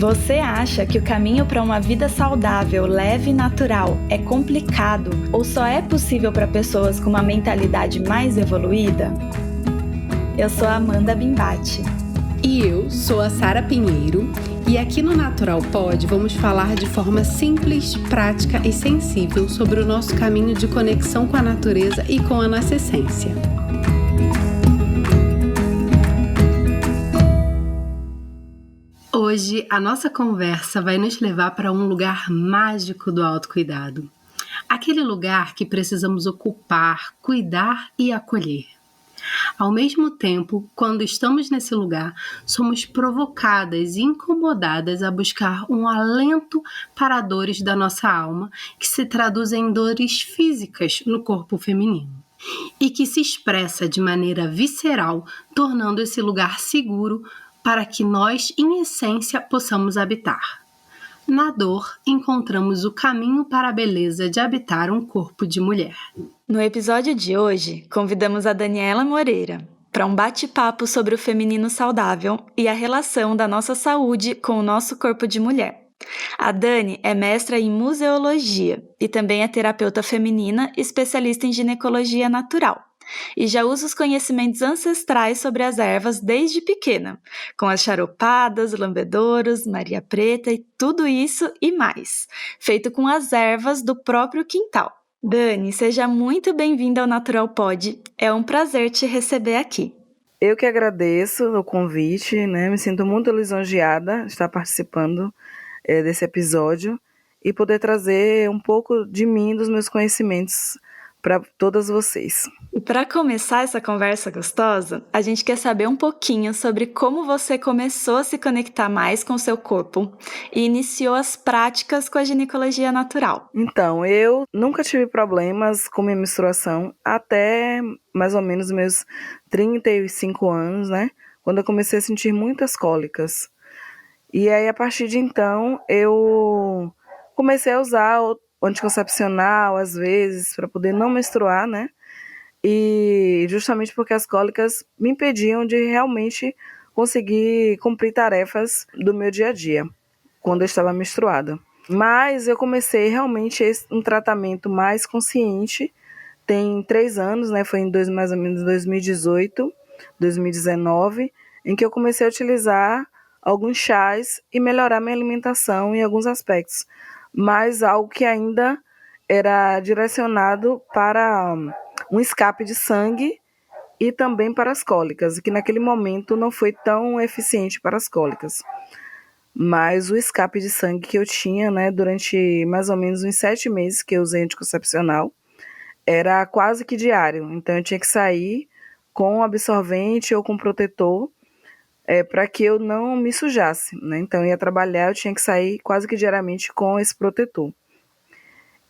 Você acha que o caminho para uma vida saudável, leve e natural é complicado ou só é possível para pessoas com uma mentalidade mais evoluída? Eu sou a Amanda Bimbati. E eu sou a Sara Pinheiro, e aqui no Natural Pod vamos falar de forma simples, prática e sensível sobre o nosso caminho de conexão com a natureza e com a nossa essência. Hoje a nossa conversa vai nos levar para um lugar mágico do autocuidado. Aquele lugar que precisamos ocupar, cuidar e acolher. Ao mesmo tempo, quando estamos nesse lugar, somos provocadas e incomodadas a buscar um alento para dores da nossa alma, que se traduzem em dores físicas no corpo feminino, e que se expressa de maneira visceral, tornando esse lugar seguro para que nós, em essência, possamos habitar. Na dor, encontramos o caminho para a beleza de habitar um corpo de mulher. No episódio de hoje, convidamos a Daniela Moreira para um bate-papo sobre o feminino saudável e a relação da nossa saúde com o nosso corpo de mulher. A Dani é mestra em museologia e também é terapeuta feminina especialista em ginecologia natural. E já usa os conhecimentos ancestrais sobre as ervas desde pequena, com as charopadas, lambedouros, Maria Preta e tudo isso e mais, feito com as ervas do próprio quintal. Dani, seja muito bem-vinda ao Natural Pod, é um prazer te receber aqui. Eu que agradeço o convite, me sinto muito lisonjeada de estar participando desse episódio e poder trazer um pouco de mim, dos meus conhecimentos para todas vocês. E para começar essa conversa gostosa, a gente quer saber um pouquinho sobre como você começou a se conectar mais com o seu corpo e iniciou as práticas com a ginecologia natural. Então, eu nunca tive problemas com minha menstruação até mais ou menos meus 35 anos, quando eu comecei a sentir muitas cólicas. E aí, a partir de então, eu comecei a usar o anticoncepcional, às vezes, para poder não menstruar, E justamente porque as cólicas me impediam de realmente conseguir cumprir tarefas do meu dia a dia, quando eu estava menstruada. Mas eu comecei realmente um tratamento mais consciente, tem 3 anos, foi em mais ou menos 2018, 2019, em que eu comecei a utilizar alguns chás e melhorar minha alimentação em alguns aspectos, mas algo que ainda era direcionado para um escape de sangue e também para as cólicas, que naquele momento não foi tão eficiente para as cólicas. Mas o escape de sangue que eu tinha, durante mais ou menos uns 7 meses que eu usei anticoncepcional, era quase que diário. Então eu tinha que sair com absorvente ou com protetor para que eu não me sujasse, Então eu ia trabalhar, eu tinha que sair quase que diariamente com esse protetor.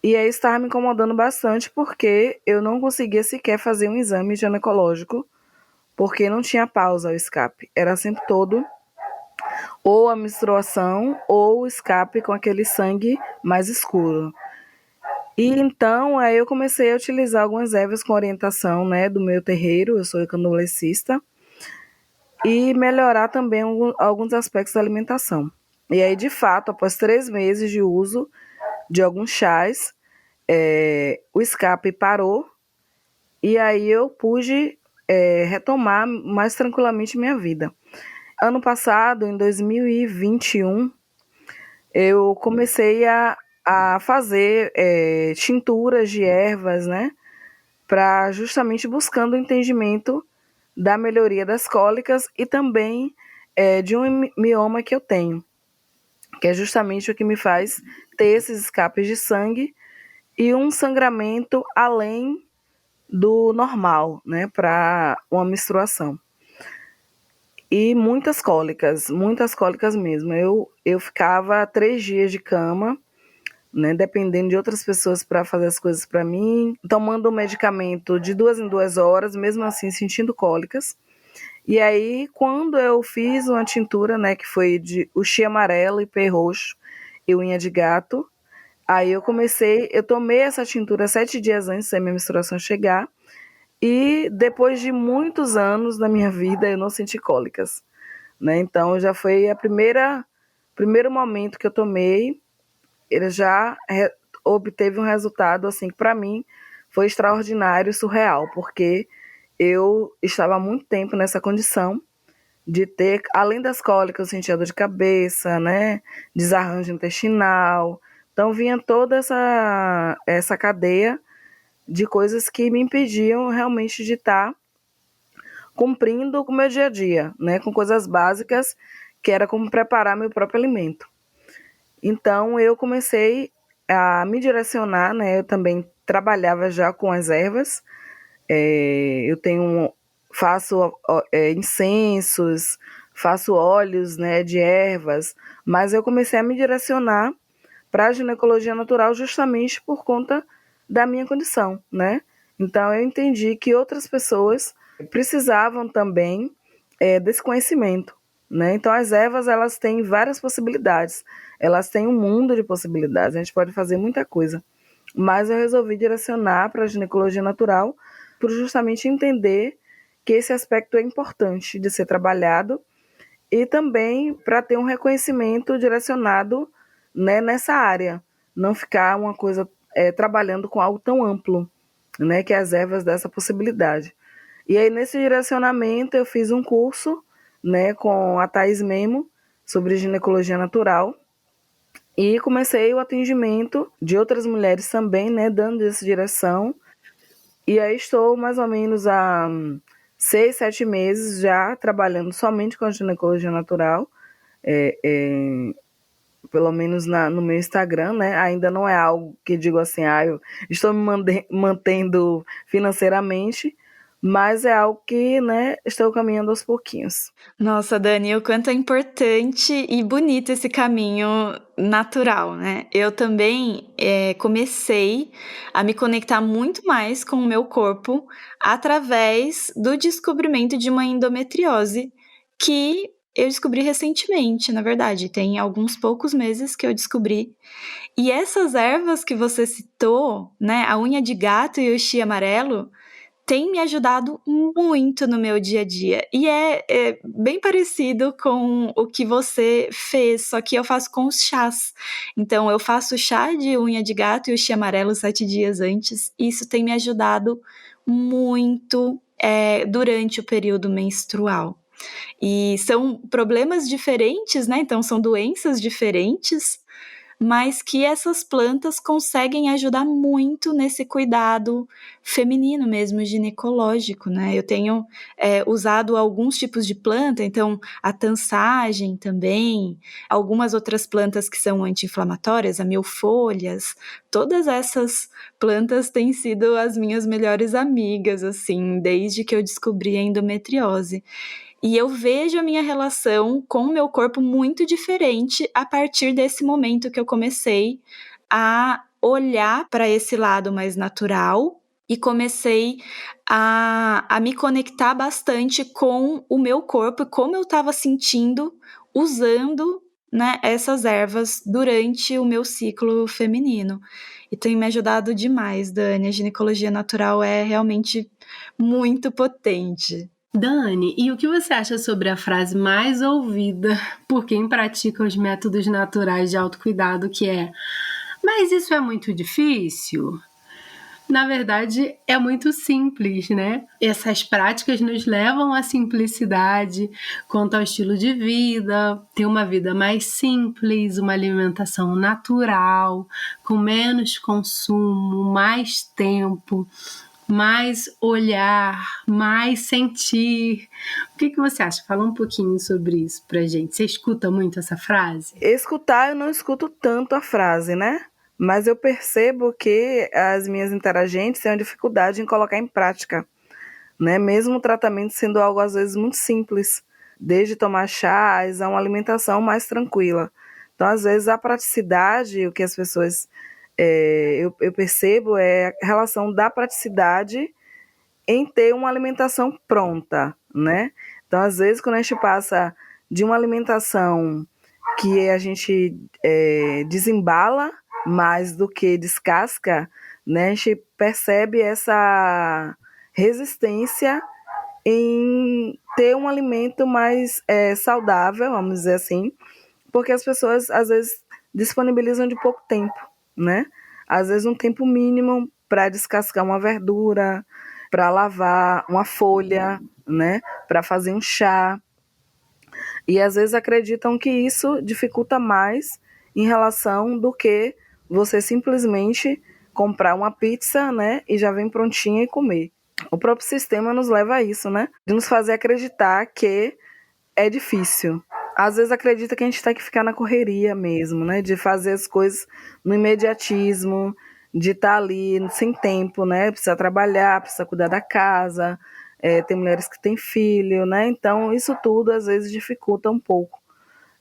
E aí estava me incomodando bastante porque eu não conseguia sequer fazer um exame ginecológico, porque não tinha pausa ao escape. Era sempre todo ou a menstruação ou o escape com aquele sangue mais escuro. E então aí eu comecei a utilizar algumas ervas com orientação do meu terreiro, eu sou candolecista, e melhorar também alguns aspectos da alimentação. E aí, de fato, após 3 meses de uso de alguns chás, o escape parou e aí eu pude retomar mais tranquilamente minha vida. Ano passado, em 2021, eu comecei a fazer tinturas de ervas, para justamente buscando o entendimento da melhoria das cólicas e também de um mioma que eu tenho, que é justamente o que me faz ter esses escapes de sangue e um sangramento além do normal, para uma menstruação. E muitas cólicas mesmo. Eu ficava 3 dias de cama, dependendo de outras pessoas para fazer as coisas para mim, tomando um medicamento de 2 em 2 horas, mesmo assim sentindo cólicas. E aí, quando eu fiz uma tintura, que foi de uxi amarelo, ipê roxo e unha de gato, aí eu tomei essa tintura 7 dias antes da minha menstruação chegar, e depois de muitos anos da minha vida eu não senti cólicas, Então já foi a primeira primeiro momento que eu tomei, ele já obteve um resultado assim que para mim foi extraordinário e surreal, porque eu estava há muito tempo nessa condição de ter, além das cólicas, eu sentia dor de cabeça, né? Desarranjo intestinal. Então vinha toda essa cadeia de coisas que me impediam realmente de estar cumprindo com o meu dia a dia, né? Com coisas básicas, que era como preparar meu próprio alimento. Então eu comecei a me direcionar, né? Eu também trabalhava já com as ervas. Eu faço incensos, faço óleos, né, de ervas, mas eu comecei a me direcionar para a ginecologia natural justamente por conta da minha condição, né? Então eu entendi que outras pessoas precisavam também desse conhecimento, né? Então as ervas, elas têm várias possibilidades, elas têm um mundo de possibilidades, a gente pode fazer muita coisa, mas eu resolvi direcionar para a ginecologia natural por justamente entender que esse aspecto é importante de ser trabalhado e também para ter um reconhecimento direcionado, né, nessa área, não ficar uma coisa trabalhando com algo tão amplo, né, que as ervas dessa possibilidade. E aí nesse direcionamento eu fiz um curso, né, com a Thais Memo sobre ginecologia natural e comecei o atendimento de outras mulheres também, né, dando essa direção. E aí estou mais ou menos há 6, 7 meses já trabalhando somente com a ginecologia natural, pelo menos no meu Instagram, né? Ainda não é algo que digo assim, eu estou me mantendo financeiramente, mas é algo que, né, estou caminhando aos pouquinhos. Nossa, Dani, o quanto é importante e bonito esse caminho natural, né? Eu também comecei a me conectar muito mais com o meu corpo através do descobrimento de uma endometriose que eu descobri recentemente, na verdade. Tem alguns poucos meses que eu descobri. E essas ervas que você citou, né? A unha de gato e o chia amarelo, tem me ajudado muito no meu dia a dia. E é bem parecido com o que você fez, só que eu faço com os chás. Então, eu faço chá de unha de gato e o chia amarelo 7 dias antes. E isso tem me ajudado muito durante o período menstrual. E são problemas diferentes, né? Então, são doenças diferentes, mas que essas plantas conseguem ajudar muito nesse cuidado feminino mesmo, ginecológico, né? Eu tenho usado alguns tipos de planta, então a tansagem também, algumas outras plantas que são anti-inflamatórias, a milfolhas, todas essas plantas têm sido as minhas melhores amigas, assim, desde que eu descobri a endometriose. E eu vejo a minha relação com o meu corpo muito diferente a partir desse momento que eu comecei a olhar para esse lado mais natural e comecei a me conectar bastante com o meu corpo e como eu estava sentindo usando, né, essas ervas durante o meu ciclo feminino. E tem me ajudado demais, Dani. A ginecologia natural é realmente muito potente. Dani, e o que você acha sobre a frase mais ouvida por quem pratica os métodos naturais de autocuidado, que é: mas isso é muito difícil? Na verdade, é muito simples, né? Essas práticas nos levam à simplicidade quanto ao estilo de vida, ter uma vida mais simples, uma alimentação natural, com menos consumo, mais tempo, mais olhar, mais sentir. O que você acha? Fala um pouquinho sobre isso pra gente. Você escuta muito essa frase? Escutar, eu não escuto tanto a frase, né? Mas eu percebo que as minhas interagentes têm uma dificuldade em colocar em prática, né? Mesmo o tratamento sendo algo às vezes muito simples, desde tomar chás a uma alimentação mais tranquila. Então, às vezes, a praticidade, o que as pessoas eu percebo é a relação da praticidade em ter uma alimentação pronta, né? Então, às vezes, quando a gente passa de uma alimentação que a gente desembala mais do que descasca, né? A gente percebe essa resistência em ter um alimento mais saudável, vamos dizer assim, porque as pessoas, às vezes, disponibilizam de pouco tempo, né? Às vezes um tempo mínimo para descascar uma verdura, para lavar uma folha, né? Para fazer um chá. E às vezes acreditam que isso dificulta mais em relação do que você simplesmente comprar uma pizza, né, e já vem prontinha e comer. O próprio sistema nos leva a isso, né? De nos fazer acreditar que é difícil. Às vezes acredita que a gente tem que ficar na correria mesmo, né? De fazer as coisas no imediatismo, de estar ali sem tempo, né? Precisa trabalhar, precisa cuidar da casa, tem mulheres que têm filho, né? Então, isso tudo às vezes dificulta um pouco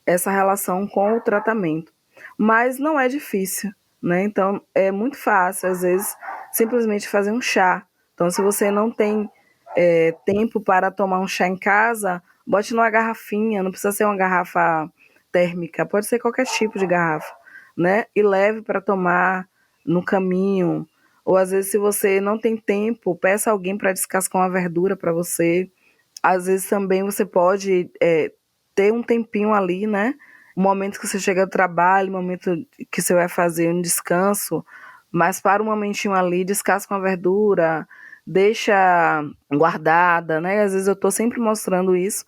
essa relação com o tratamento. Mas não é difícil, né? Então, é muito fácil, às vezes, simplesmente fazer um chá. Então, se você não tem tempo para tomar um chá em casa, bote numa garrafinha, não precisa ser uma garrafa térmica, pode ser qualquer tipo de garrafa, né? E leve para tomar no caminho. Ou às vezes, se você não tem tempo, peça alguém para descascar uma verdura para você. Às vezes também você pode ter um tempinho ali, né? O momento que você chega do trabalho, o momento que você vai fazer um descanso, mas para um momentinho ali, descasca uma verdura, deixa guardada, né? Às vezes eu estou sempre mostrando isso,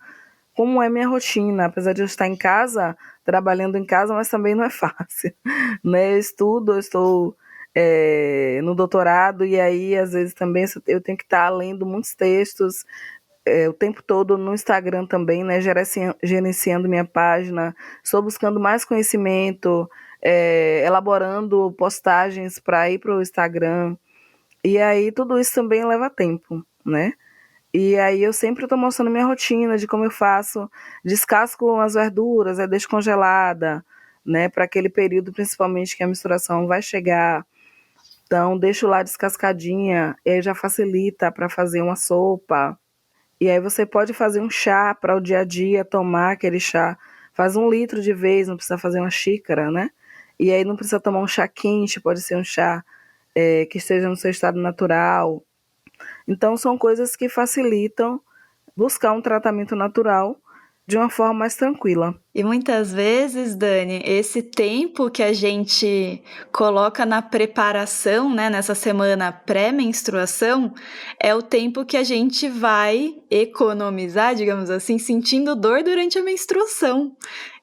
como é minha rotina, apesar de eu estar em casa, trabalhando em casa, mas também não é fácil, né? Eu estudo, eu estou no doutorado, e aí às vezes também eu tenho que estar lendo muitos textos, o tempo todo no Instagram também, né, gerenciando minha página, estou buscando mais conhecimento, elaborando postagens para ir para o Instagram, e aí tudo isso também leva tempo, né? E aí eu sempre estou mostrando minha rotina de como eu faço, descasco as verduras, deixo congelada, né, para aquele período principalmente que a menstruação vai chegar. Então deixo lá descascadinha, e aí já facilita para fazer uma sopa. E aí você pode fazer um chá para o dia a dia, tomar aquele chá. Faz 1 litro de vez, não precisa fazer uma xícara, né? E aí não precisa tomar um chá quente, pode ser um chá que esteja no seu estado natural. Então são coisas que facilitam buscar um tratamento natural de uma forma mais tranquila. E muitas vezes, Dani, esse tempo que a gente coloca na preparação, né, nessa semana pré-menstruação, é o tempo que a gente vai economizar, digamos assim, sentindo dor durante a menstruação.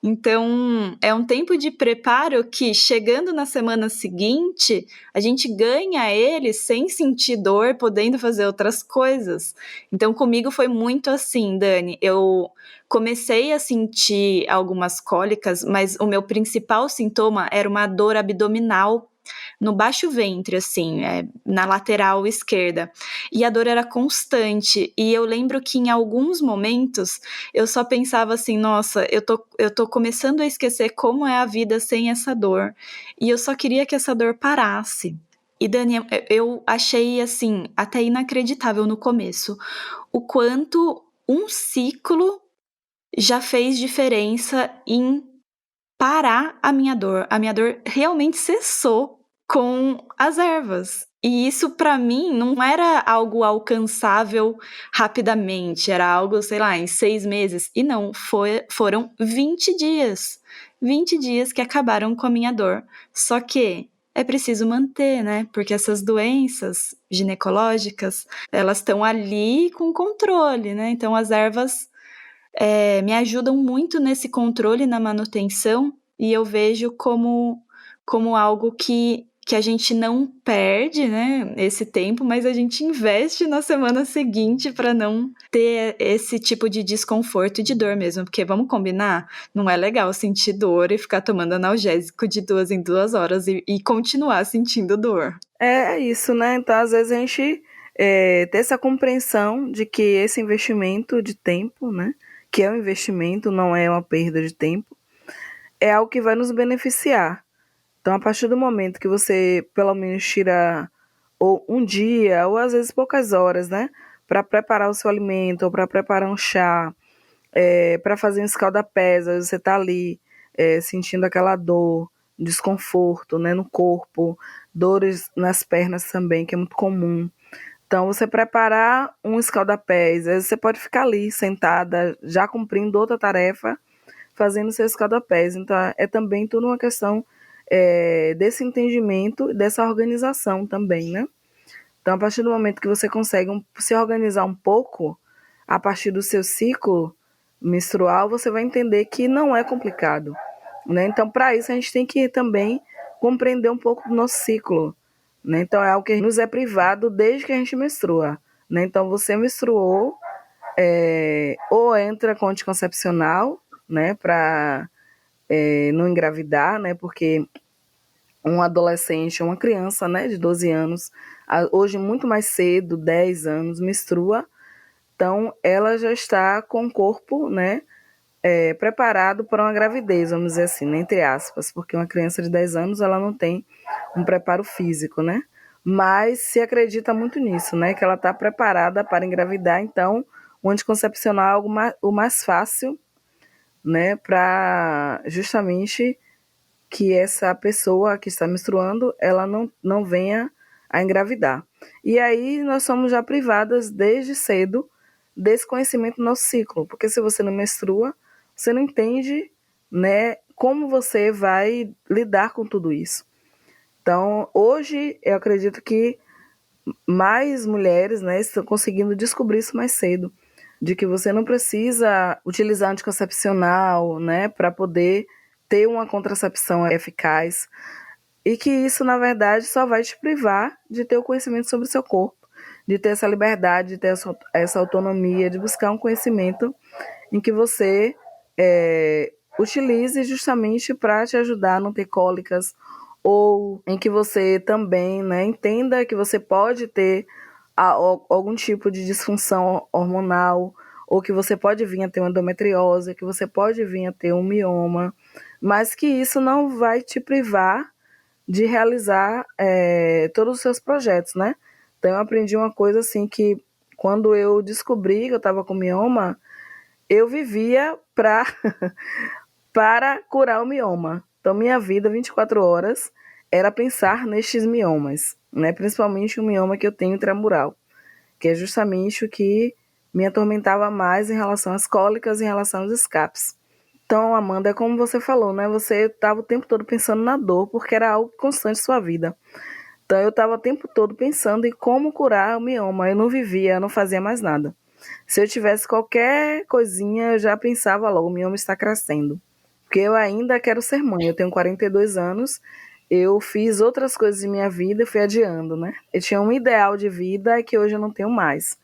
Então, é um tempo de preparo que, chegando na semana seguinte, a gente ganha ele sem sentir dor, podendo fazer outras coisas. Então, comigo foi muito assim, Dani. Eu comecei a sentir algumas cólicas, mas o meu principal sintoma era uma dor abdominal no baixo ventre, assim, na lateral esquerda. E a dor era constante. E eu lembro que em alguns momentos eu só pensava assim, nossa, eu tô começando a esquecer como é a vida sem essa dor. E eu só queria que essa dor parasse. E Dani, eu achei assim, até inacreditável no começo, o quanto um ciclo já fez diferença em parar a minha dor. A minha dor realmente cessou com as ervas. E isso para mim não era algo alcançável rapidamente, era algo, sei lá, em 6 meses. E não, foram 20 dias. 20 dias que acabaram com a minha dor. Só que é preciso manter, né? Porque essas doenças ginecológicas, elas estão ali com controle, né? Então as ervas me ajudam muito nesse controle, na manutenção, e eu vejo como algo que a gente não perde, né, esse tempo, mas a gente investe na semana seguinte para não ter esse tipo de desconforto e de dor mesmo, porque vamos combinar, não é legal sentir dor e ficar tomando analgésico de 2 em 2 horas e continuar sentindo dor. É isso, né? Então, às vezes a gente ter essa compreensão de que esse investimento de tempo, né, que é um investimento, não é uma perda de tempo, é algo que vai nos beneficiar. Então, a partir do momento que você, pelo menos, tira ou um dia, ou às vezes poucas horas, né, para preparar o seu alimento, ou para preparar um chá, para fazer um escalda-pés, às vezes você está ali sentindo aquela dor, desconforto, né, no corpo, dores nas pernas também, que é muito comum. Então, você preparar um escalda-pés, às vezes você pode ficar ali sentada, já cumprindo outra tarefa, fazendo seus escadapés. Então, é também tudo uma questão desse entendimento, dessa organização também, né? Então, a partir do momento que você consegue se organizar um pouco, a partir do seu ciclo menstrual, você vai entender que não é complicado, né? Então, para isso, a gente tem que também compreender um pouco do nosso ciclo, né? Então, é algo que nos é privado desde que a gente menstrua, né? Então, você menstruou, ou entra com anticoncepcional, né? Para não engravidar, né? Porque um adolescente, uma criança, né, de 12 anos, hoje muito mais cedo, 10 anos, menstrua, então ela já está com o corpo, né, preparado para uma gravidez, vamos dizer assim, né, entre aspas, porque uma criança de 10 anos, ela não tem um preparo físico, né, mas se acredita muito nisso, né, que ela está preparada para engravidar, então o anticoncepcional é algo o mais fácil, né, para justamente que essa pessoa que está menstruando, ela não venha a engravidar. E aí nós somos já privadas desde cedo desse conhecimento do nosso ciclo, porque se você não menstrua, você não entende, né, como você vai lidar com tudo isso. Então, hoje, eu acredito que mais mulheres, né, estão conseguindo descobrir isso mais cedo, de que você não precisa utilizar anticoncepcional, né, para poder ter uma contracepção eficaz, e que isso, na verdade, só vai te privar de ter o conhecimento sobre o seu corpo, de ter essa liberdade, de ter essa autonomia, de buscar um conhecimento em que você utilize justamente para te ajudar a não ter cólicas, ou em que você também, né, entenda que você pode ter algum tipo de disfunção hormonal, ou que você pode vir a ter uma endometriose, que você pode vir a ter um mioma, mas que isso não vai te privar de realizar todos os seus projetos, né? Então, eu aprendi uma coisa assim, que quando eu descobri que eu estava com mioma, eu vivia para curar o mioma. Então, minha vida, 24 horas, era pensar nestes miomas, né? Principalmente o mioma que eu tenho intramural, que é justamente o que me atormentava mais em relação às cólicas, em relação aos escapes. Então, Amanda, é como você falou, né? Você estava o tempo todo pensando na dor, porque era algo constante em sua vida. Então, eu estava o tempo todo pensando em como curar o mioma. Eu não vivia, eu não fazia mais nada. Se eu tivesse qualquer coisinha, eu já pensava logo, o mioma está crescendo. Porque eu ainda quero ser mãe, eu tenho 42 anos, eu fiz outras coisas em minha vida e fui adiando, né? Eu tinha um ideal de vida que hoje eu não tenho mais.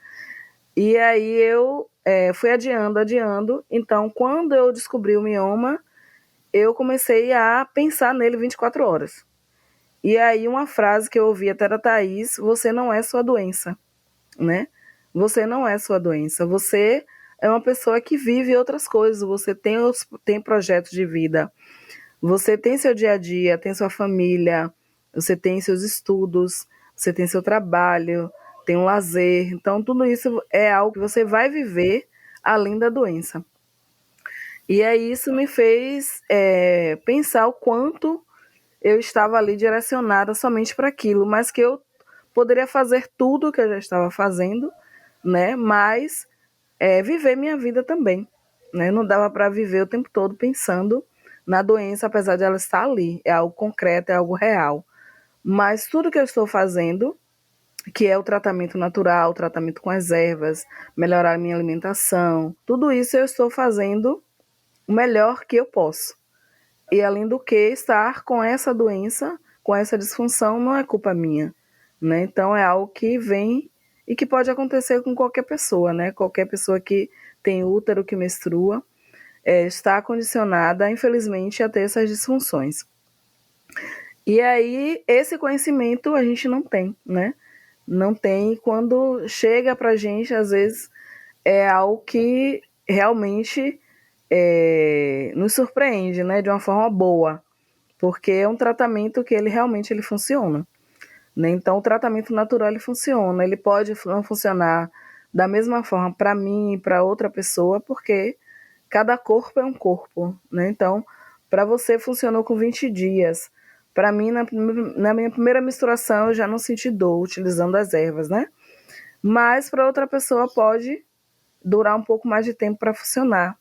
E aí eu fui adiando. Então, quando eu descobri o mioma, eu comecei a pensar nele 24 horas. E aí uma frase que eu ouvi até da Thaís: você não é sua doença, né? Você não é sua doença. Você é uma pessoa que vive outras coisas. Você tem projetos de vida. Você tem seu dia a dia, tem sua família, você tem seus estudos, você tem seu trabalho, tem um lazer. Então, tudo isso é algo que você vai viver além da doença. E aí isso me fez pensar o quanto eu estava ali direcionada somente para aquilo, mas que eu poderia fazer tudo o que eu já estava fazendo, né? Mas viver minha vida também, né? Não dava para viver o tempo todo pensando na doença, apesar de ela estar ali. É algo concreto, é algo real. Mas tudo que eu estou fazendo, que é o tratamento natural, o tratamento com as ervas, melhorar a minha alimentação, tudo isso eu estou fazendo o melhor que eu posso. E além do que, estar com essa doença, com essa disfunção, não é culpa minha, né? Então é algo que vem e que pode acontecer com qualquer pessoa, né? Qualquer pessoa que tem útero, que menstrua, está condicionada, infelizmente, a ter essas disfunções. E aí, esse conhecimento a gente não tem, né? Não tem. Quando chega pra gente, às vezes, é algo que realmente nos surpreende, né? De uma forma boa, porque é um tratamento que ele realmente funciona, né? Então, o tratamento natural ele funciona. Ele pode não funcionar da mesma forma para mim e para outra pessoa, porque cada corpo é um corpo, né? Então, para você funcionou com 20 dias. Para mim, na minha primeira menstruação, eu já não senti dor utilizando as ervas, né? Mas para outra pessoa pode durar um pouco mais de tempo para funcionar,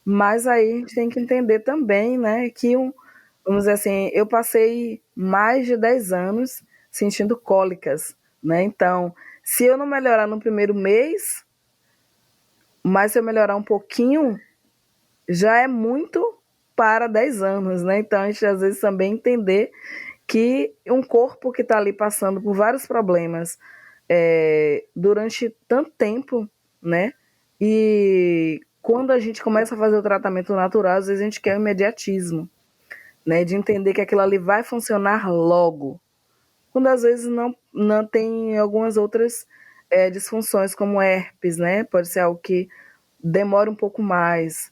Mas aí a gente tem que entender também, né, que vamos dizer assim, eu passei mais de 10 anos sentindo cólicas, né? Então, se eu não melhorar no primeiro mês, mas se eu melhorar um pouquinho, já é muito para 10 anos, né? Então, a gente às vezes também entender que um corpo que está ali passando por vários problemas durante tanto tempo, né? E quando a gente começa a fazer o tratamento natural, às vezes a gente quer o imediatismo, né? De entender que aquilo ali vai funcionar logo. Quando às vezes não tem algumas outras disfunções, como herpes, né? Pode ser algo que demora um pouco mais,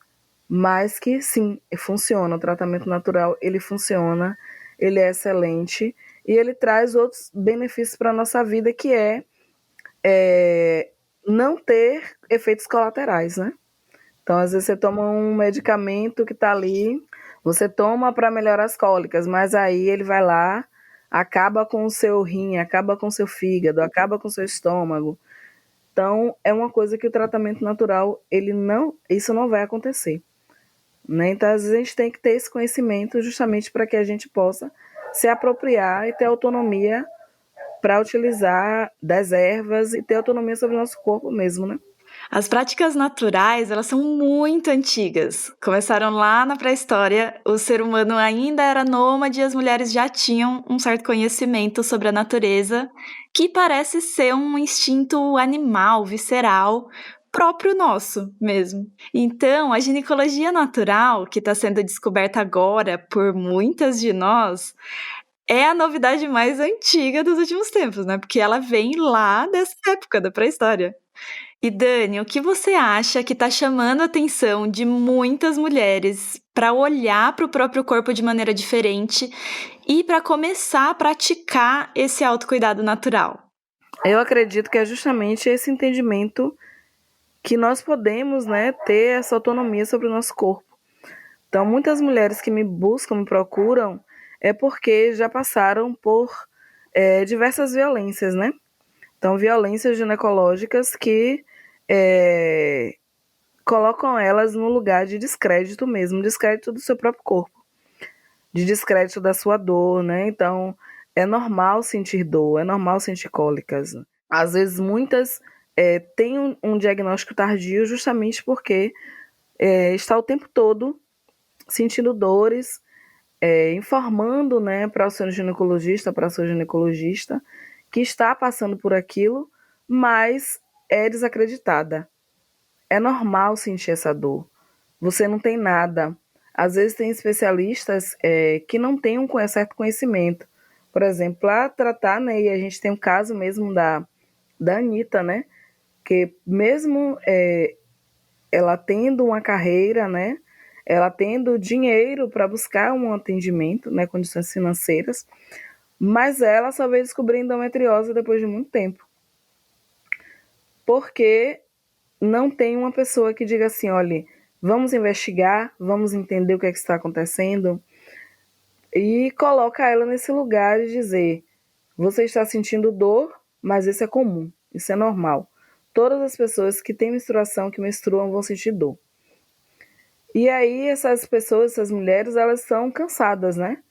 mas que sim, funciona. O tratamento natural, ele funciona, ele é excelente e ele traz outros benefícios para a nossa vida, que é não ter efeitos colaterais, né? Então, às vezes você toma um medicamento que está ali, você toma para melhorar as cólicas, mas aí ele vai lá, acaba com o seu rim, acaba com o seu fígado, acaba com o seu estômago. Então, é uma coisa que o tratamento natural, isso não vai acontecer, né? Então, às vezes a gente tem que ter esse conhecimento justamente para que a gente possa se apropriar e ter autonomia para utilizar das ervas e ter autonomia sobre o nosso corpo mesmo, né? As práticas naturais, elas são muito antigas. Começaram lá na pré-história, o ser humano ainda era nômade e as mulheres já tinham um certo conhecimento sobre a natureza, que parece ser um instinto animal, visceral, próprio nosso mesmo. Então, a ginecologia natural, que está sendo descoberta agora por muitas de nós, é a novidade mais antiga dos últimos tempos, né? Porque ela vem lá dessa época da pré-história. E Dani, o que você acha que está chamando a atenção de muitas mulheres para olhar para o próprio corpo de maneira diferente e para começar a praticar esse autocuidado natural? Eu acredito que é justamente esse entendimento que nós podemos, né, ter essa autonomia sobre o nosso corpo. Então, muitas mulheres que me buscam, me procuram, é porque já passaram por diversas violências, né? Então, violências ginecológicas que colocam elas no lugar de descrédito mesmo, descrédito do seu próprio corpo, de descrédito da sua dor, né? Então, é normal sentir dor, é normal sentir cólicas. Às vezes, muitas têm um diagnóstico tardio justamente porque está o tempo todo sentindo dores, informando, né, para o seu ginecologista, para a sua ginecologista, que está passando por aquilo, mas é desacreditada. É normal sentir essa dor. Você não tem nada. Às vezes tem especialistas que não têm um certo conhecimento. Por exemplo, para tratar, né, e a gente tem um caso mesmo da Anitta, né, que mesmo ela tendo uma carreira, né, ela tendo dinheiro para buscar um atendimento, né, condições financeiras, mas ela só veio descobrir endometriose depois de muito tempo. Porque não tem uma pessoa que diga assim, olha, vamos investigar, vamos entender o que é que está acontecendo e coloca ela nesse lugar de dizer, você está sentindo dor, mas isso é comum, isso é normal. Todas as pessoas que têm menstruação, que menstruam, vão sentir dor. E aí essas pessoas, essas mulheres, elas são cansadas, né?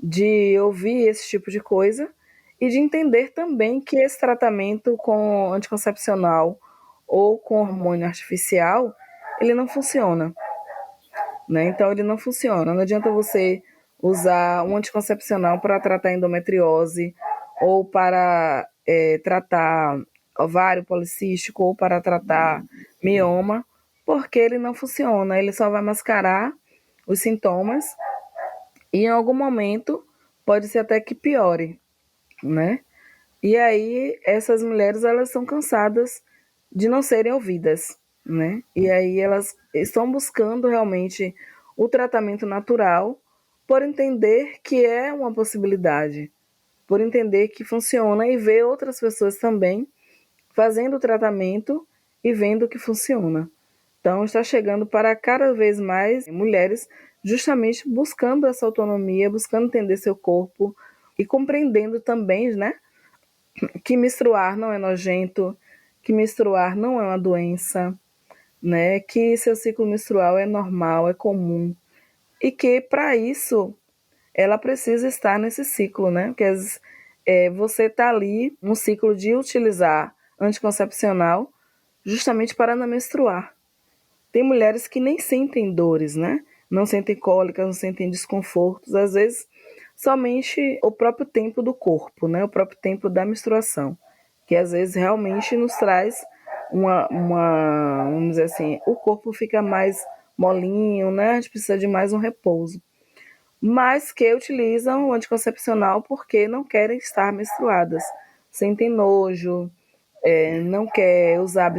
De ouvir esse tipo de coisa e de entender também que esse tratamento com anticoncepcional ou com hormônio artificial, ele não funciona, né? Então ele não funciona. Não adianta você usar um anticoncepcional para tratar endometriose ou para tratar ovário policístico ou para tratar mioma, porque ele não funciona. Ele só vai mascarar os sintomas e em algum momento pode ser até que piore, né? E aí essas mulheres, elas são cansadas de não serem ouvidas, né? E aí elas estão buscando realmente o tratamento natural por entender que é uma possibilidade, por entender que funciona e ver outras pessoas também fazendo o tratamento e vendo que funciona. Então está chegando para cada vez mais mulheres justamente buscando essa autonomia, buscando entender seu corpo e compreendendo também, né, que menstruar não é nojento, que menstruar não é uma doença, né, que seu ciclo menstrual é normal, é comum, e que para isso ela precisa estar nesse ciclo, né? Porque às vezes, você está ali no ciclo de utilizar anticoncepcional justamente para não menstruar. Tem mulheres que nem sentem dores, né? Não sentem cólicas, não sentem desconfortos, às vezes somente o próprio tempo do corpo, né? O próprio tempo da menstruação, que às vezes realmente nos traz vamos dizer assim, o corpo fica mais molinho, né? A gente precisa de mais um repouso. Mas que utilizam o anticoncepcional porque não querem estar menstruadas, sentem nojo, não quer usar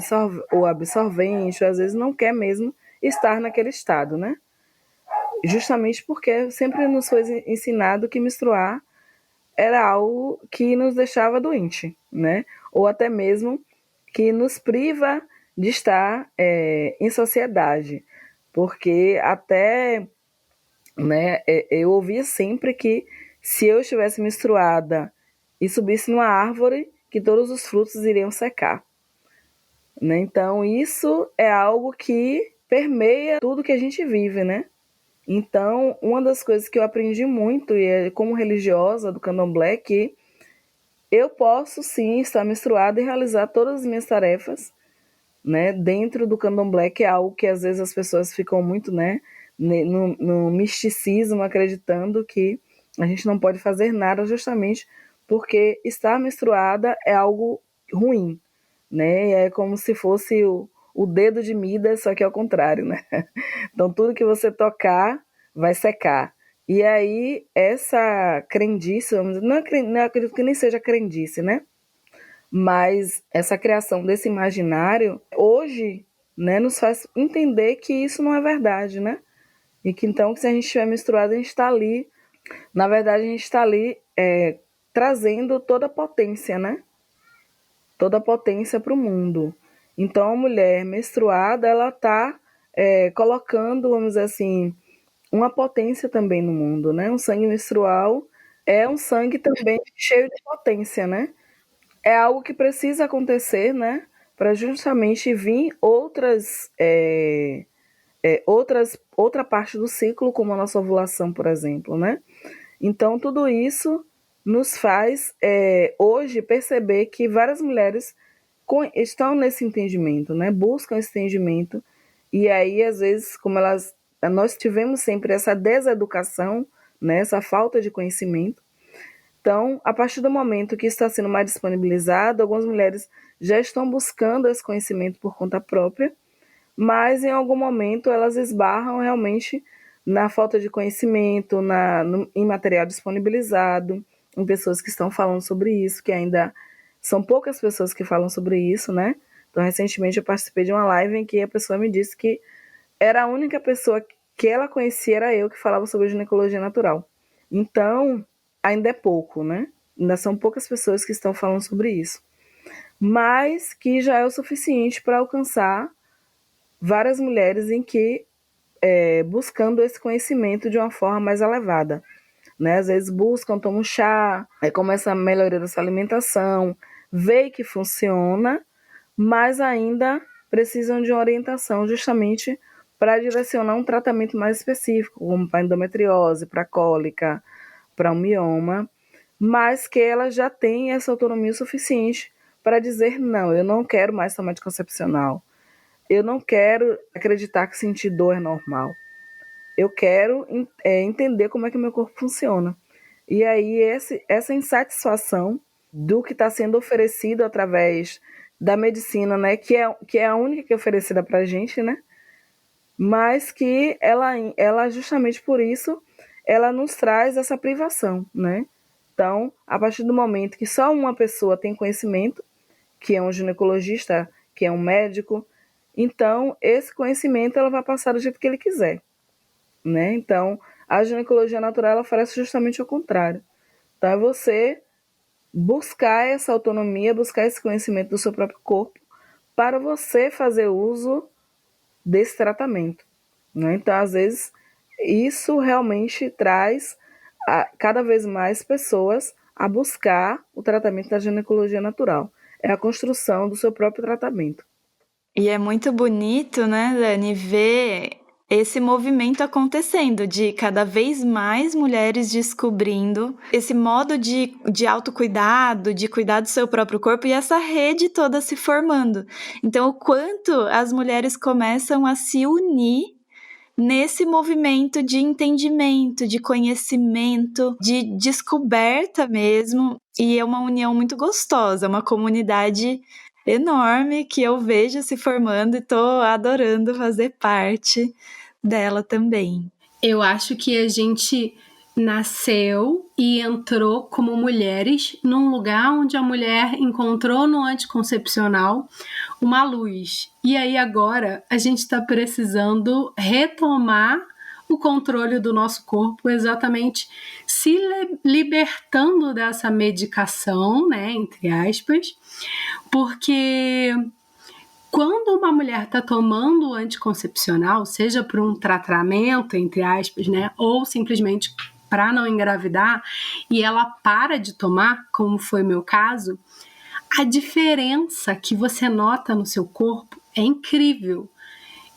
o absorvente, ou às vezes não quer mesmo estar naquele estado, né? Justamente porque sempre nos foi ensinado que menstruar era algo que nos deixava doente, né? Ou até mesmo que nos priva de estar em sociedade, porque até, né, eu ouvia sempre que se eu estivesse menstruada e subisse numa árvore, que todos os frutos iriam secar, né? Então isso é algo que permeia tudo que a gente vive, né? Então, uma das coisas que eu aprendi muito, e como religiosa do candomblé, é que eu posso sim estar menstruada e realizar todas as minhas tarefas, né, dentro do candomblé, que é algo que às vezes as pessoas ficam muito, né, no misticismo, acreditando que a gente não pode fazer nada justamente porque estar menstruada é algo ruim, né? É como se fosse o dedo de Midas, só que ao contrário, né? Então tudo que você tocar vai secar. E aí essa crendice, vamos dizer, não acredito que nem seja crendice, né? Mas essa criação desse imaginário hoje, né, nos faz entender que isso não é verdade, né? E que então, se a gente estiver menstruado, a gente está ali, na verdade, a gente está ali trazendo toda a potência, né? Toda a potência para o mundo. Então, a mulher menstruada, ela está colocando, vamos dizer assim, uma potência também no mundo, né? Um sangue menstrual é um sangue também cheio de potência, né? É algo que precisa acontecer, né? Para justamente vir outra parte do ciclo, como a nossa ovulação, por exemplo, né? Então, tudo isso nos faz, hoje, perceber que várias mulheres estão nesse entendimento, né? Buscam esse entendimento. E aí, às vezes, nós tivemos sempre essa deseducação, né? Essa falta de conhecimento. Então, a partir do momento que está sendo mais disponibilizado, algumas mulheres já estão buscando esse conhecimento por conta própria, mas em algum momento elas esbarram realmente na falta de conhecimento, em material disponibilizado, em pessoas que estão falando sobre isso, que ainda são poucas pessoas que falam sobre isso, né? Então, recentemente eu participei de uma live em que a pessoa me disse que era a única pessoa que ela conhecia, era eu, que falava sobre ginecologia natural. Então, ainda é pouco, né? Ainda são poucas pessoas que estão falando sobre isso. Mas que já é o suficiente para alcançar várias mulheres em que buscando esse conhecimento de uma forma mais elevada, né? Às vezes buscam, tomam chá, começam a melhorar essa alimentação, vê que funciona, mas ainda precisam de uma orientação justamente para direcionar um tratamento mais específico, como para endometriose, para cólica, para um mioma, mas que ela já tem essa autonomia suficiente para dizer não, eu não quero mais tomar anticoncepcional. Eu não quero acreditar que sentir dor é normal. Eu quero entender como é que o meu corpo funciona. E aí essa insatisfação do que está sendo oferecido através da medicina, né, que é a única que é oferecida para a gente, né, mas que ela justamente por isso ela nos traz essa privação, né? Então, a partir do momento que só uma pessoa tem conhecimento, que é um ginecologista, que é um médico, então esse conhecimento ela vai passar do jeito que ele quiser, né? Então, a ginecologia natural ela oferece justamente o contrário. Então, é você buscar essa autonomia, buscar esse conhecimento do seu próprio corpo para você fazer uso desse tratamento, né? Então, às vezes, isso realmente traz cada vez mais pessoas a buscar o tratamento da ginecologia natural. É a construção do seu próprio tratamento. E é muito bonito, né, Dani, ver esse movimento acontecendo, de cada vez mais mulheres descobrindo esse modo de autocuidado, de cuidar do seu próprio corpo e essa rede toda se formando. Então, o quanto as mulheres começam a se unir nesse movimento de entendimento, de conhecimento, de descoberta mesmo, e é uma união muito gostosa, uma comunidade enorme que eu vejo se formando e tô adorando fazer parte dela também. Eu acho que a gente nasceu e entrou como mulheres num lugar onde a mulher encontrou no anticoncepcional uma luz. E aí agora a gente está precisando retomar o controle do nosso corpo, exatamente se libertando dessa medicação, né, entre aspas, porque quando uma mulher está tomando anticoncepcional, seja por um tratamento, entre aspas, né, ou simplesmente para não engravidar, e ela para de tomar, como foi meu caso, a diferença que você nota no seu corpo é incrível.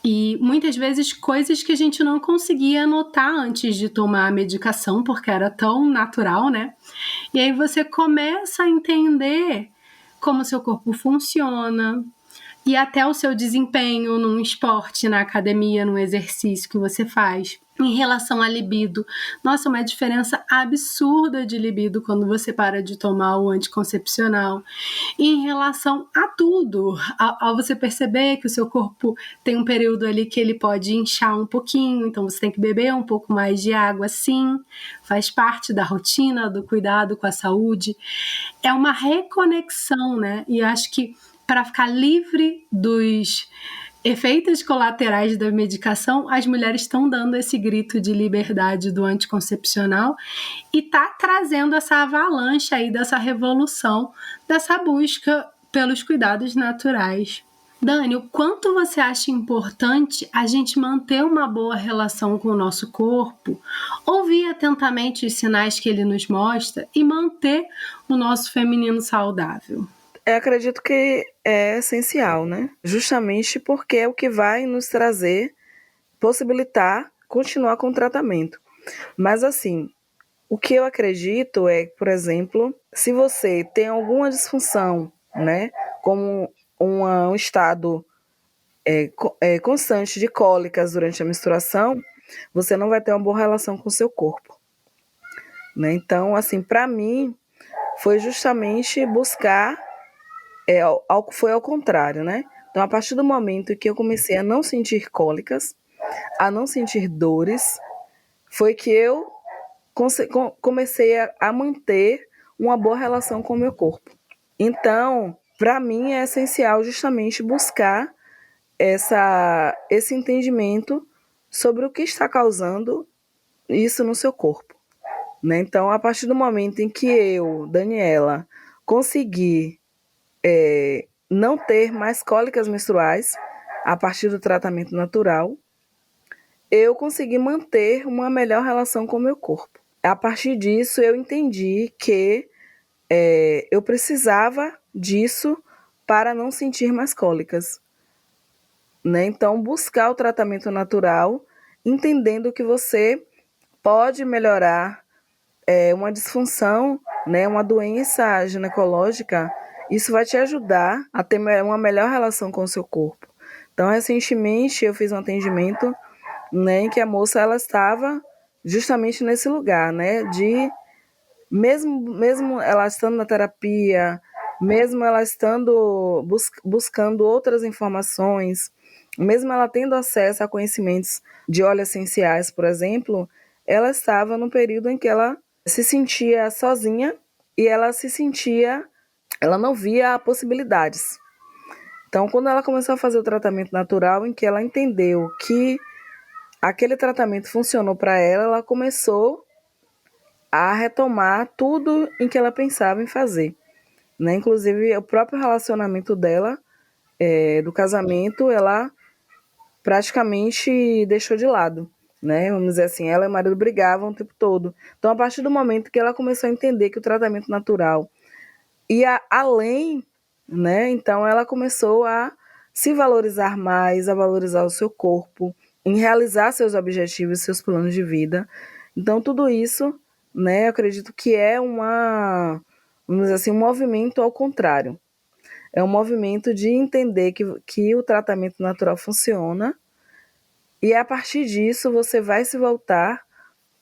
E muitas vezes coisas que a gente não conseguia notar antes de tomar a medicação, porque era tão natural, né? E aí você começa a entender como seu corpo funciona, e até o seu desempenho num esporte, na academia, no exercício que você faz. Em relação à libido, nossa, uma diferença absurda de libido quando você para de tomar o anticoncepcional. E em relação a tudo, ao você perceber que o seu corpo tem um período ali que ele pode inchar um pouquinho, então você tem que beber um pouco mais de água, sim, faz parte da rotina, do cuidado com a saúde. É uma reconexão, né? E eu acho que para ficar livre dos efeitos colaterais da medicação, as mulheres estão dando esse grito de liberdade do anticoncepcional e tá trazendo essa avalanche aí dessa revolução, dessa busca pelos cuidados naturais. Dani, o quanto você acha importante a gente manter uma boa relação com o nosso corpo, ouvir atentamente os sinais que ele nos mostra e manter o nosso feminino saudável? Eu acredito que é essencial, né? Justamente porque é o que vai nos trazer, possibilitar continuar com o tratamento. Mas assim, o que eu acredito é, por exemplo, se você tem alguma disfunção, né? Como um estado constante de cólicas durante a menstruação, você não vai ter uma boa relação com o seu corpo, né? Então, assim, para mim, foi justamente buscar foi ao contrário, né? Então, a partir do momento que eu comecei a não sentir cólicas, a não sentir dores, foi que eu comecei a manter uma boa relação com o meu corpo. Então, para mim é essencial justamente buscar esse entendimento sobre o que está causando isso no seu corpo, né? Então, a partir do momento em que eu, Daniela, consegui não ter mais cólicas menstruais a partir do tratamento natural, eu consegui manter uma melhor relação com o meu corpo. A partir disso, eu entendi que eu precisava disso para não sentir mais cólicas, né? Então, buscar o tratamento natural, entendendo que você pode melhorar uma disfunção, né, uma doença ginecológica. Isso vai te ajudar a ter uma melhor relação com o seu corpo. Então, recentemente, eu fiz um atendimento, né, em que a moça ela estava justamente nesse lugar, né, de mesmo ela estando na terapia, mesmo ela estando buscando outras informações, mesmo ela tendo acesso a conhecimentos de óleos essenciais, por exemplo, ela estava num período em que ela se sentia sozinha e ela não via possibilidades. Então, quando ela começou a fazer o tratamento natural, em que ela entendeu que aquele tratamento funcionou para ela, ela começou a retomar tudo em que ela pensava em fazer, né? Inclusive, o próprio relacionamento dela, do casamento, ela praticamente deixou de lado, né? Vamos dizer assim, ela e o marido brigavam o tempo todo. Então, a partir do momento que ela começou a entender que o tratamento natural ia além, né? Então, ela começou a se valorizar mais, a valorizar o seu corpo, em realizar seus objetivos, seus planos de vida. Então, tudo isso, né, eu acredito que é vamos dizer assim, um movimento ao contrário. É um movimento de entender que o tratamento natural funciona e a partir disso você vai se voltar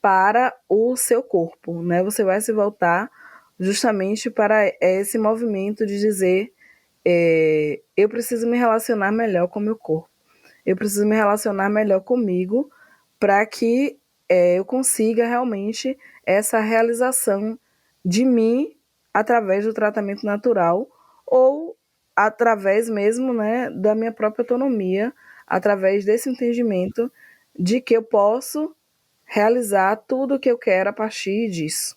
para o seu corpo, né? Você vai se voltar justamente para esse movimento de dizer eu preciso me relacionar melhor com o meu corpo. Eu preciso me relacionar melhor comigo para que eu consiga realmente essa realização de mim através do tratamento natural ou através mesmo, né, da minha própria autonomia, através desse entendimento de que eu posso realizar tudo o que eu quero a partir disso.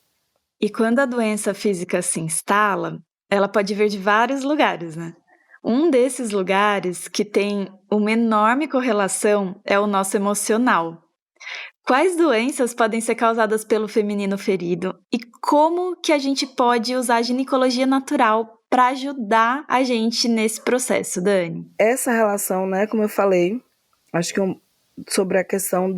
E quando a doença física se instala, ela pode vir de vários lugares, né? Um desses lugares que tem uma enorme correlação é o nosso emocional. Quais doenças podem ser causadas pelo feminino ferido e como que a gente pode usar a ginecologia natural para ajudar a gente nesse processo, Dani? Essa relação, né, como eu falei, acho que sobre a questão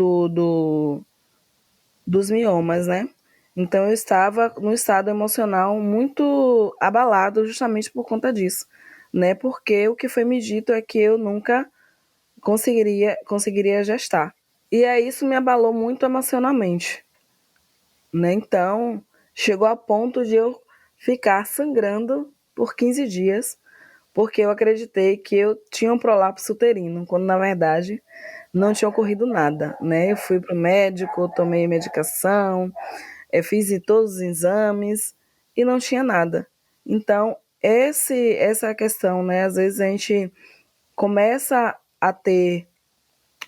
dos miomas, né? Então eu estava no estado emocional muito abalado justamente por conta disso, né? Porque o que foi me dito é que eu nunca conseguiria gestar. E aí isso me abalou muito emocionalmente, né? Então chegou a ponto de eu ficar sangrando por 15 dias, porque eu acreditei que eu tinha um prolapso uterino, quando na verdade não tinha ocorrido nada, né? Eu fui para o médico, tomei medicação, fiz todos os exames e não tinha nada. Então, essa questão, né? Às vezes a gente começa a ter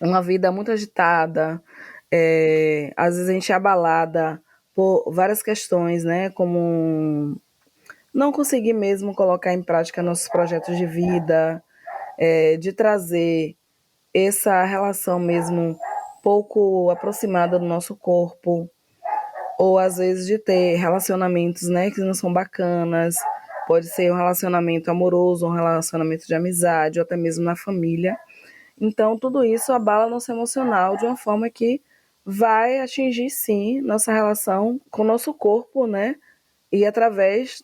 uma vida muito agitada, às vezes a gente é abalada por várias questões, né? Como não conseguir mesmo colocar em prática nossos projetos de vida, de trazer essa relação mesmo pouco aproximada do nosso corpo, ou às vezes de ter relacionamentos, né, que não são bacanas, pode ser um relacionamento amoroso, um relacionamento de amizade, ou até mesmo na família. Então, tudo isso abala nosso emocional de uma forma que vai atingir, sim, nossa relação com o nosso corpo, né, e através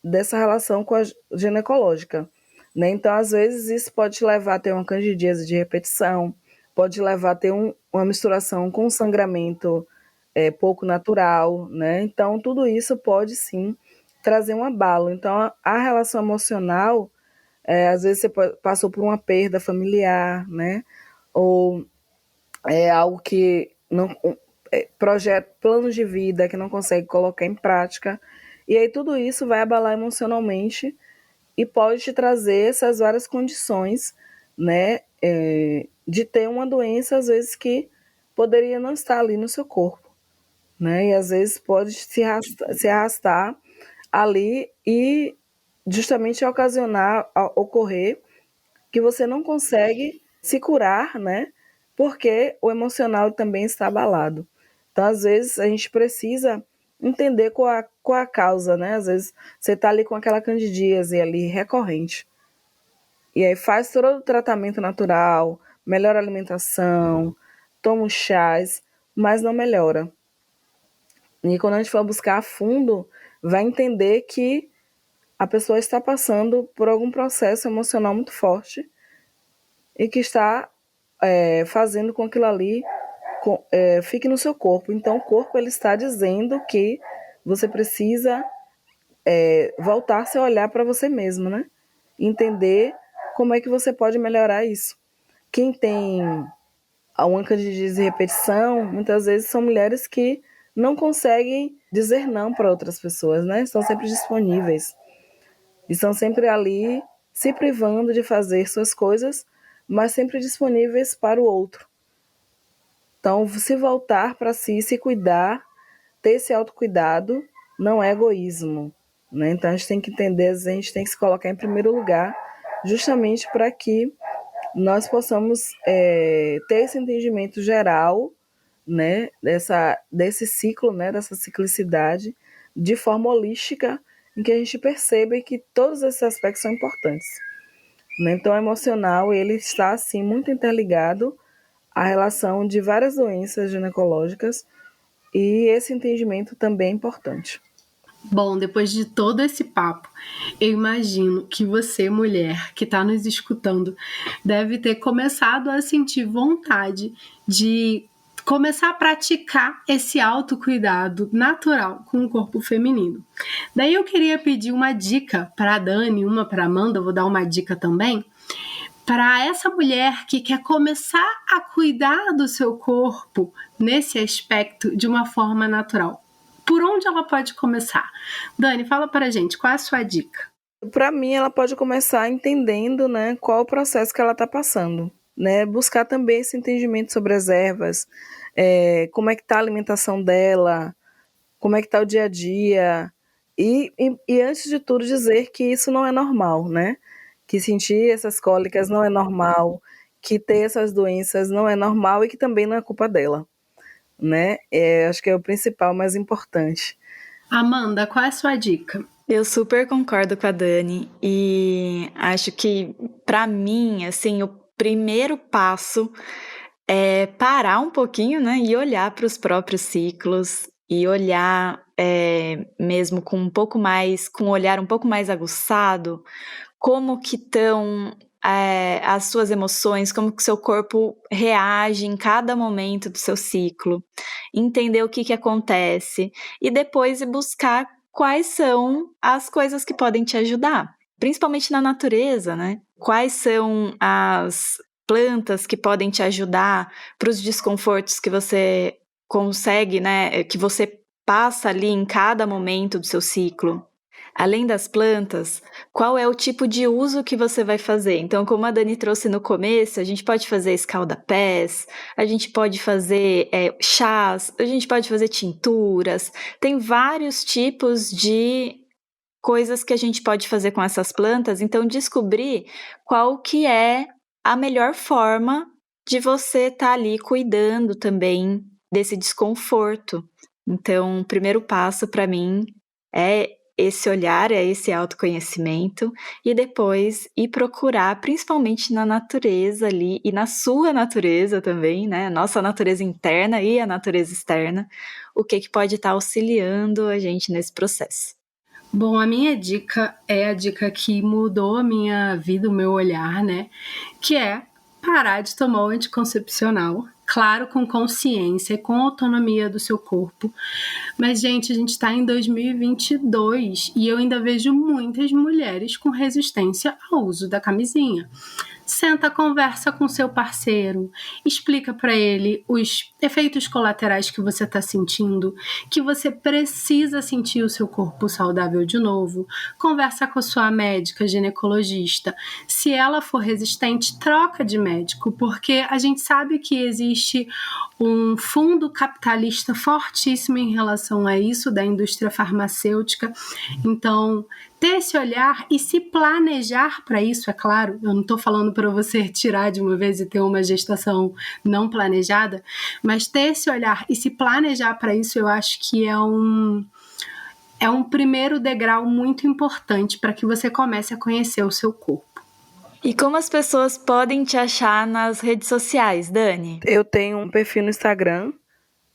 dessa relação com a ginecológica, né? Então, às vezes, isso pode te levar a ter uma candidíase de repetição, pode levar a ter uma misturação com sangramento pouco natural, né? Então, tudo isso pode, sim, trazer um abalo. Então, a relação emocional, às vezes você passou por uma perda familiar, né? Ou é algo que não projeto, planos de vida que não consegue colocar em prática. E aí tudo isso vai abalar emocionalmente e pode te trazer essas várias condições, né, de ter uma doença, às vezes, que poderia não estar ali no seu corpo, né, e às vezes pode se arrastar ali e justamente ocorrer que você não consegue se curar, né, porque o emocional também está abalado. Então, às vezes, a gente precisa entender qual a causa, né? Às vezes, você está ali com aquela candidíase ali recorrente. E aí faz todo o tratamento natural, melhora a alimentação, toma os chás, mas não melhora. E quando a gente for buscar a fundo, vai entender que a pessoa está passando por algum processo emocional muito forte e que está fazendo com que aquilo ali fique no seu corpo. Então, o corpo ele está dizendo que você precisa voltar seu olhar para você mesmo, né? Entender como é que você pode melhorar isso. Quem tem uma candidíase de repetição, muitas vezes são mulheres que não conseguem dizer não para outras pessoas, né? Estão sempre disponíveis. E estão sempre ali se privando de fazer suas coisas, mas sempre disponíveis para o outro. Então, se voltar para si, se cuidar, ter esse autocuidado, não é egoísmo, né? Então, a gente tem que entender, a gente tem que se colocar em primeiro lugar, justamente para que nós possamos ter esse entendimento geral, né, desse ciclo, né, dessa ciclicidade, de forma holística, em que a gente perceba que todos esses aspectos são importantes. né? Então, o emocional, ele está, assim, muito interligado à relação de várias doenças ginecológicas e esse entendimento também é importante. Bom, depois de todo esse papo, eu imagino que você, mulher, que está nos escutando, deve ter começado a sentir vontade de começar a praticar esse autocuidado natural com o corpo feminino. Daí eu queria pedir uma dica para a Dani, uma para a Amanda, eu vou dar uma dica também, para essa mulher que quer começar a cuidar do seu corpo nesse aspecto de uma forma natural. Por onde ela pode começar? Dani, fala pra gente, qual é a sua dica? Para mim, ela pode começar entendendo, né, qual o processo que ela está passando, né? Buscar também esse entendimento sobre as ervas, como é que está a alimentação dela, como é que está o dia a dia, e antes de tudo dizer que isso não é normal, né? Que sentir essas cólicas não é normal, que ter essas doenças não é normal e que também não é culpa dela, né? Acho que é o principal, mais importante. Amanda, qual é a sua dica? Eu super concordo com a Dani e acho que, para mim, assim, o primeiro passo é parar um pouquinho, né, e olhar para os próprios ciclos e olhar mesmo com um olhar um pouco mais aguçado, como que estão as suas emoções, como que o seu corpo reage em cada momento do seu ciclo, entender o que acontece e depois ir buscar quais são as coisas que podem te ajudar, principalmente na natureza, né? Quais são as plantas que podem te ajudar para os desconfortos que você consegue, né? Que você passa ali em cada momento do seu ciclo. Além das plantas, qual é o tipo de uso que você vai fazer? Então, como a Dani trouxe no começo, a gente pode fazer escalda-pés, a gente pode fazer chás, a gente pode fazer tinturas. Tem vários tipos de coisas que a gente pode fazer com essas plantas. Então, descobrir qual que é a melhor forma de você estar ali cuidando também desse desconforto. Então, o primeiro passo para mim é esse olhar, é esse autoconhecimento e depois ir procurar, principalmente na natureza ali e na sua natureza também, né? A nossa natureza interna e a natureza externa, o que pode estar auxiliando a gente nesse processo. Bom, a minha dica é a dica que mudou a minha vida, o meu olhar, né? Que é parar de tomar o anticoncepcional, claro, com consciência e com autonomia do seu corpo. Mas, gente, a gente está em 2022 e eu ainda vejo muitas mulheres com resistência ao uso da camisinha. Senta, conversa com seu parceiro, explica para ele os efeitos colaterais que você está sentindo, que você precisa sentir o seu corpo saudável de novo. Conversa com a sua médica, ginecologista. Se ela for resistente, troca de médico, porque a gente sabe que existe um fundo capitalista fortíssimo em relação a isso, da indústria farmacêutica. Então, ter esse olhar e se planejar para isso, é claro, eu não estou falando para você tirar de uma vez e ter uma gestação não planejada, mas ter esse olhar e se planejar para isso, eu acho que é um primeiro degrau muito importante para que você comece a conhecer o seu corpo. E como as pessoas podem te achar nas redes sociais, Dani? Eu tenho um perfil no Instagram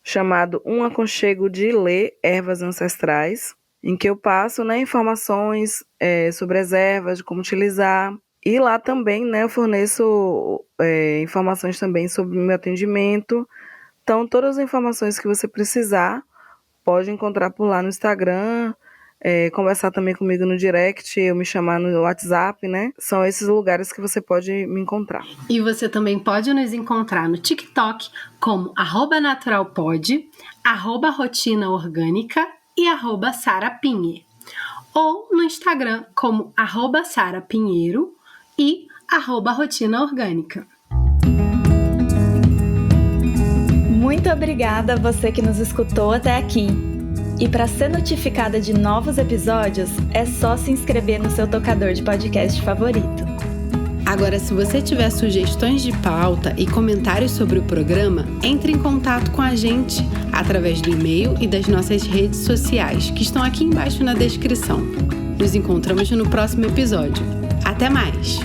chamado Um Aconchego de Lê Ervas Ancestrais, em que eu passo, né, informações sobre as ervas, de como utilizar. E lá também, né, eu forneço informações também sobre o meu atendimento. Então, todas as informações que você precisar, pode encontrar por lá no Instagram, conversar também comigo no direct, eu me chamar no WhatsApp, né? São esses lugares que você pode me encontrar. E você também pode nos encontrar no TikTok como @naturalpod, @rotinaorgânica e @sarapinhe. Ou no Instagram como @sarapinheiro e @rotinaorgânica. Muito obrigada a você que nos escutou até aqui. E para ser notificada de novos episódios, é só se inscrever no seu tocador de podcast favorito. Agora, se você tiver sugestões de pauta e comentários sobre o programa, entre em contato com a gente através do e-mail e das nossas redes sociais, que estão aqui embaixo na descrição. Nos encontramos no próximo episódio. Até mais!